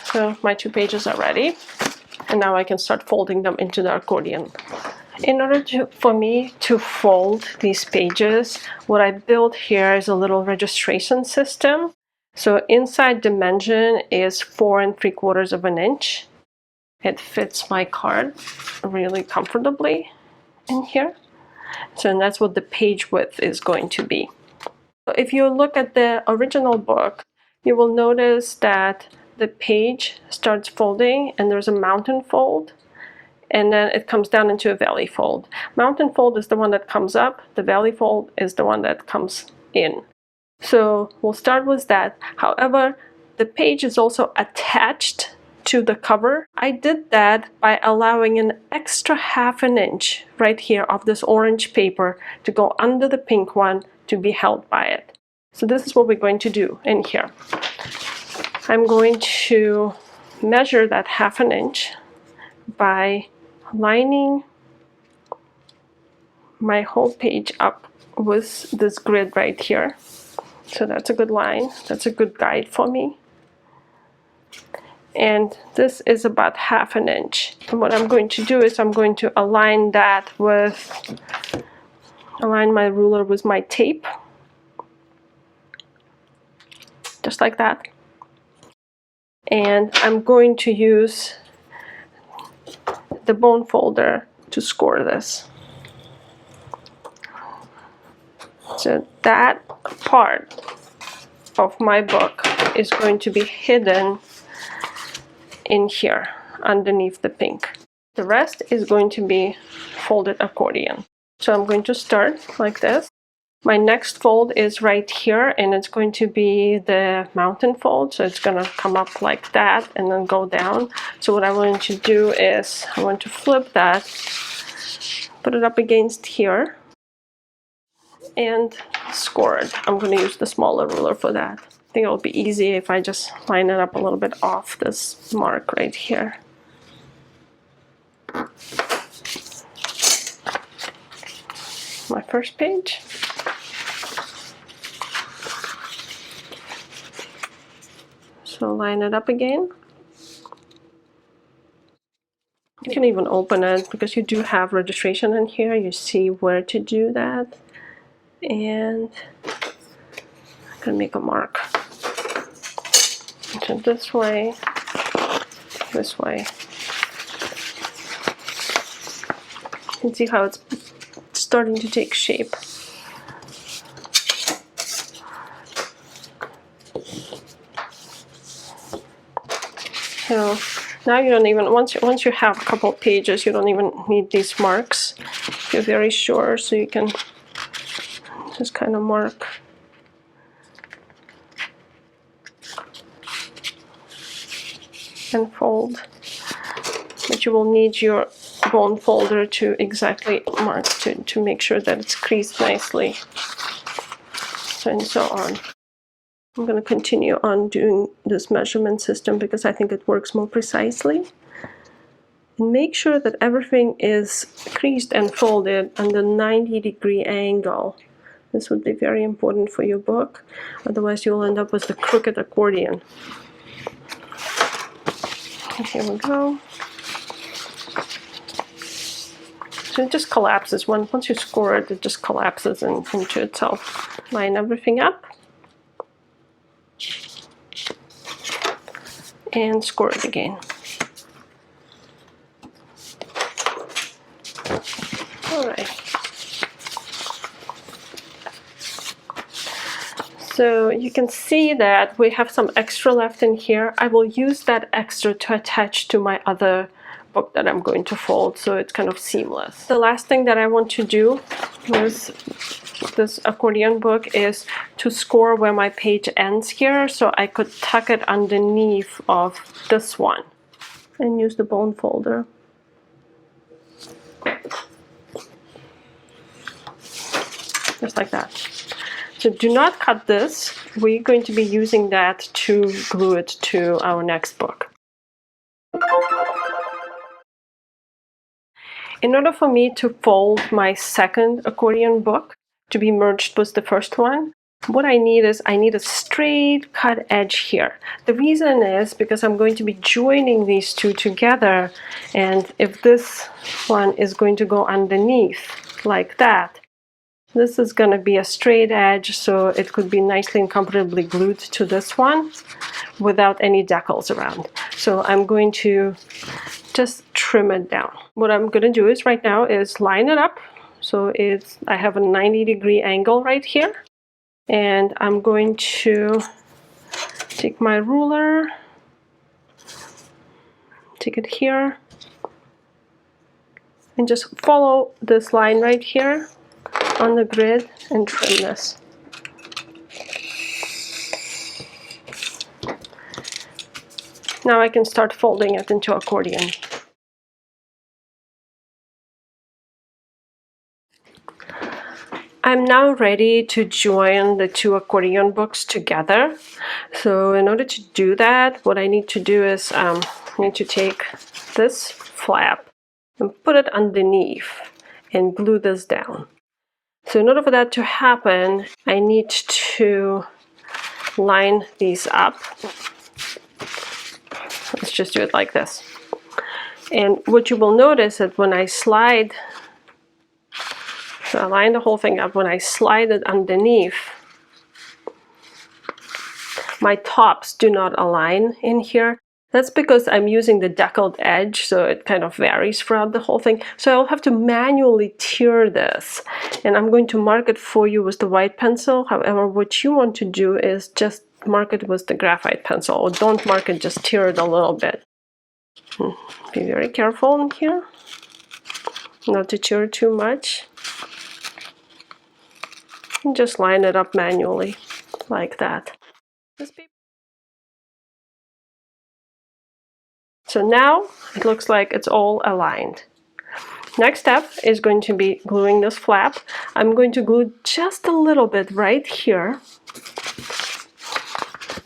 So my 2 pages are ready, and now I can start folding them into the accordion. In order for me to fold these pages, what I built here is a little registration system. So inside dimension is 4 3/4 of an inch. It fits my card really comfortably in here. So that's what the page width is going to be. If you look at the original book, you will notice that the page starts folding and there's a mountain fold, and then it comes down into a valley fold. Mountain fold is the one that comes up, the valley fold is the one that comes in. So we'll start with that. However, the page is also attached to the cover. I did that by allowing an extra 1/2 inch right here of this orange paper to go under the pink one to be held by it. So this is what we're going to do in here. I'm going to measure that 1/2 inch by lining my whole page up with this grid right here. So that's a good line. That's a good guide for me. And this is about 1/2 inch. And what I'm going to do is I'm going to align my ruler with my tape. Just like that. And I'm going to use the bone folder to score this. So that part of my book is going to be hidden in here underneath the pink. The rest is going to be folded accordion. So I'm going to start like this. My next fold is right here, and it's going to be the mountain fold. So it's going to come up like that and then go down. So what I want to do is I want to flip that, put it up against here, and score it. I'm going to use the smaller ruler for that. I think it'll be easy if I just line it up a little bit off this mark right here. My first page. So line it up again. You can even open it because you do have registration in here. You see where to do that. And I'm going to make a mark. So this way, this way. You can see how it's starting to take shape. So now you don't even, once you have a couple of pages, you don't even need these marks. You're very sure, so you can just kind of mark. And fold. But you will need your bone folder to exactly mark to make sure that it's creased nicely. So and so on. I'm going to continue on doing this measurement system because I think it works more precisely. And make sure that everything is creased and folded on the 90-degree angle. This would be very important for your book. Otherwise you'll end up with the crooked accordion. And here we go. So it just collapses. Once you score it, it just collapses into itself. Line everything up. And score it again. All right. So you can see that we have some extra left in here. I will use that extra to attach to my other book that I'm going to fold, so it's kind of seamless. The last thing that I want to do with this accordion book is to score where my page ends here, so I could tuck it underneath of this one and use the bone folder. Just like that. So do not cut this. We're going to be using that to glue it to our next book. In order for me to fold my second accordion book to be merged with the first one, what I need is I need a straight cut edge here. The reason is because I'm going to be joining these two together, and if this one is going to go underneath like that, this is going to be a straight edge, so it could be nicely and comfortably glued to this one without any decals around. So I'm going to just trim it down. What I'm going to do is right now is line it up. So I have a 90-degree angle right here. And I'm going to take my ruler, take it here, and just follow this line right here on the grid and trim this. Now I can start folding it into accordion. I'm now ready to join the two accordion books together. So in order to do that, what I need to do is I need to take this flap and put it underneath and glue this down. So in order for that to happen, I need to line these up. Let's just do it like this. And what you will notice that when I slide, so I line the whole thing up, when I slide it underneath, my tops do not align in here. That's because I'm using the deckled edge, so it kind of varies throughout the whole thing. So I'll have to manually tear this, and I'm going to mark it for you with the white pencil. However, what you want to do is just mark it with the graphite pencil, or don't mark it, just tear it a little bit. Be very careful in here, not to tear too much. And just line it up manually, like that. So now it looks like it's all aligned. Next step is going to be gluing this flap. I'm going to glue just a little bit right here.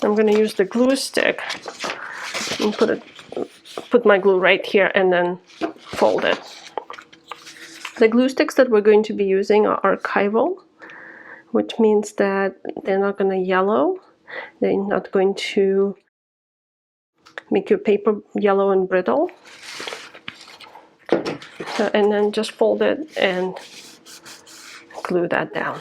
I'm going to use the glue stick and put my glue right here and then fold it. The glue sticks that we're going to be using are archival, which means that they're not going to yellow. They're not going to make your paper yellow and brittle. And then just fold it and glue that down.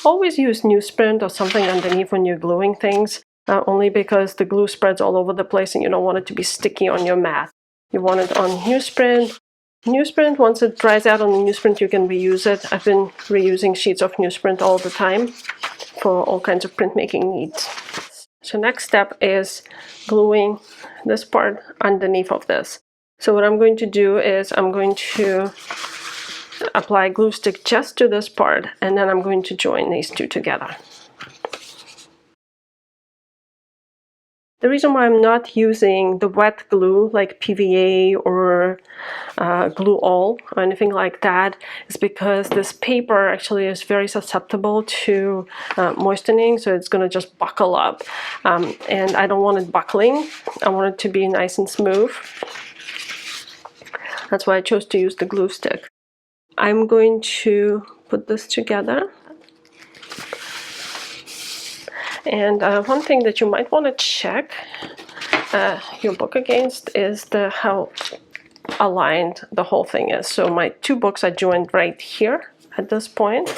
Always use newsprint or something underneath when you're gluing things, only because the glue spreads all over the place and you don't want it to be sticky on your mat. You want it on newsprint. Newsprint, once it dries out on the newsprint, you can reuse it. I've been reusing sheets of newsprint all the time for all kinds of printmaking needs. So next step is gluing this part underneath of this. So what I'm going to do is I'm going to apply glue stick just to this part, and then I'm going to join these two together. The reason why I'm not using the wet glue like PVA or glue all or anything like that is because this paper actually is very susceptible to moistening, so it's going to just buckle up. And I don't want it buckling. I want it to be nice and smooth. That's why I chose to use the glue stick. I'm going to put this together. And one thing that you might want to check your book against is how aligned the whole thing is. So my two books are joined right here at this point.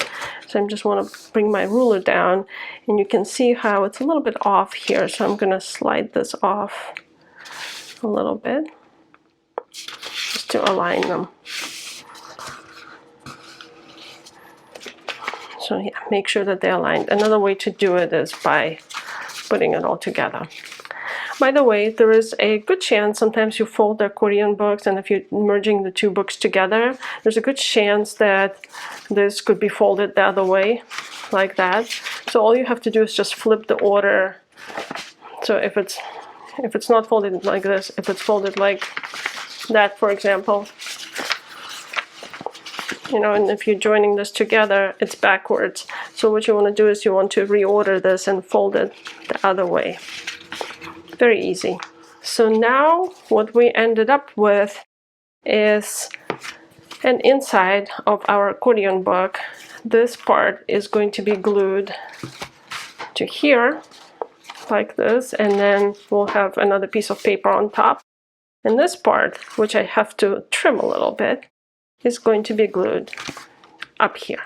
So I just want to bring my ruler down, and you can see how it's a little bit off here. So I'm going to slide this off a little bit just to align them. So yeah, make sure that they're aligned. Another way to do it is by putting it all together. By the way, there is a good chance sometimes you fold the accordion books, and if you're merging the two books together, there's a good chance that this could be folded the other way, like that. So all you have to do is just flip the order. So if it's not folded like this, if it's folded like that, for example, and if you're joining this together, it's backwards. So what you want to do is you want to reorder this and fold it the other way. Very easy. So now what we ended up with is an inside of our accordion book. This part is going to be glued to here like this, and then we'll have another piece of paper on top. And this part, which I have to trim a little bit, is going to be glued up here.